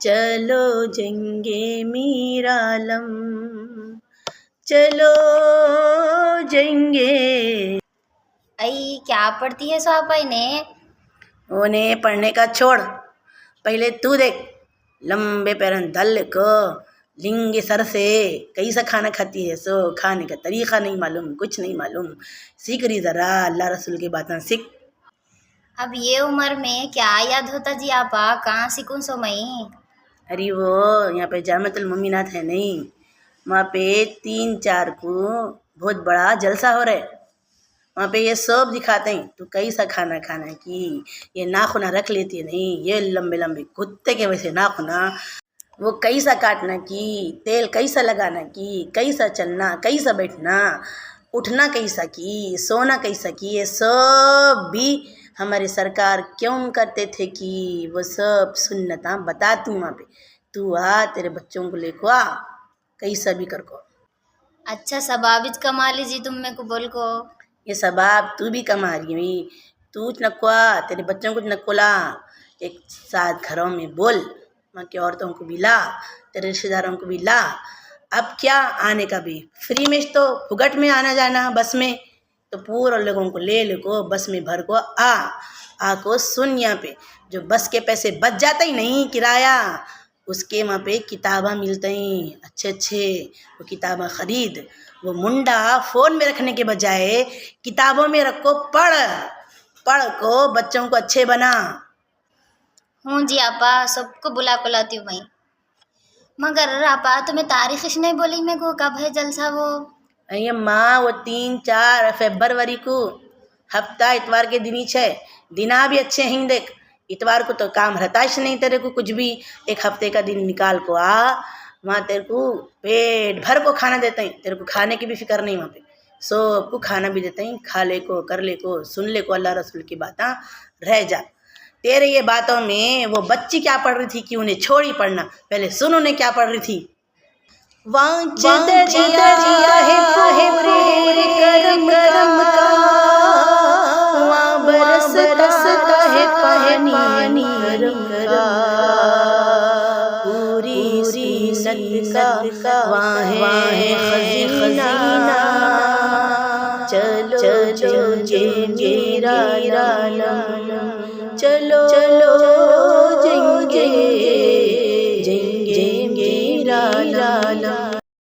चलो जंगे मीरालम, चलो जंगे। आई क्या पढ़ती है सोहापाई ने? उन्हें पढ़ने का छोड़, पहले तू देख लंबे पैरन दल को लिंगे सर से कैसा खाना खाती है। सो खाने का तरीका नहीं मालूम, कुछ नहीं मालूम। सीख रही ज़रा अल्लाह रसूल की बातें सीख। अब ये उम्र में क्या याद होता जी आपा, कहाँ सीखूं सो मई। अरे वो यहाँ पे जामतुल मोमिनात है नहीं, वहाँ पे 3-4 को बहुत बड़ा जलसा हो रहा है। वहाँ पे ये सब दिखाते हैं तू कैसा खाना खाना की। ये नाखूना रख लेती है नहीं, ये लंबे लंबे कुत्ते के वैसे नाखूना, वो कैसा काटना की, तेल कैसा लगाना की, कैसा चलना, कैसा बैठना, उठना कैसा की, सोना कैसा की, ये सब भी हमारे सरकार क्यों करते थे कि वो सब सुन्नता बताती वहाँ पे। तू आ, तेरे बच्चों को लेको आ, कैसा भी कर को। अच्छा सबाबिज कमा लीजिए तुम मेरे को बोल को। ये सबाब तू भी कमा रही हुई, तू नकुआ तेरे बच्चों को नकुला। एक साथ घरों में बोल, वहाँ की औरतों को भी ला, तेरे रिश्तेदारों को भी ला। अब क्या आने का भी फ्री में, तो फुगट में आना जाना बस में, तो पूरा लोगों को ले को बस में भर को आ को सुन। यहाँ पे जो बस के पैसे बच जाते ही नहीं किराया, उसके वहाँ पे किताबा मिलते हैं अच्छे अच्छे, वो किताबा खरीद। वो मुंडा फ़ोन में रखने के बजाय किताबों में रखो, पढ़ पढ़ को बच्चों को अच्छे बना। हूँ जी आपा, सबको बुला को लाती हूँ मैं। मगर आपा तुम्हें तारीख नहीं बोली मेरे को, कब है जलसा वो? अरे माँ वो 3-4 फरवरी को, हफ्ता इतवार के दिन ही छे। दिना भी अच्छे हैं देख, इतवार को तो काम रहता ही नहीं तेरे को कुछ भी। एक हफ्ते का दिन निकाल को आ, वहाँ तेरे को पेट भर को खाना देते हैं, तेरे को खाने की भी फिक्र नहीं। वहाँ पे सबको खाना भी देते हैं, खा ले को, कर ले को, सुन ले को अल्लाह रसूल की बातें रह जा। तेरे ये बातों में वो बच्ची क्या पढ़ रही थी कि उन्हें छोड़ी पढ़ना, पहले सुन उन्हें क्या पढ़ रही थी। वांच दरिया है पूरे करम का, वहाँ बरसता है पानी करम का। पूरी सुन्नत का वहाँ है खजीना, चलो जंगे मीरालम, चलो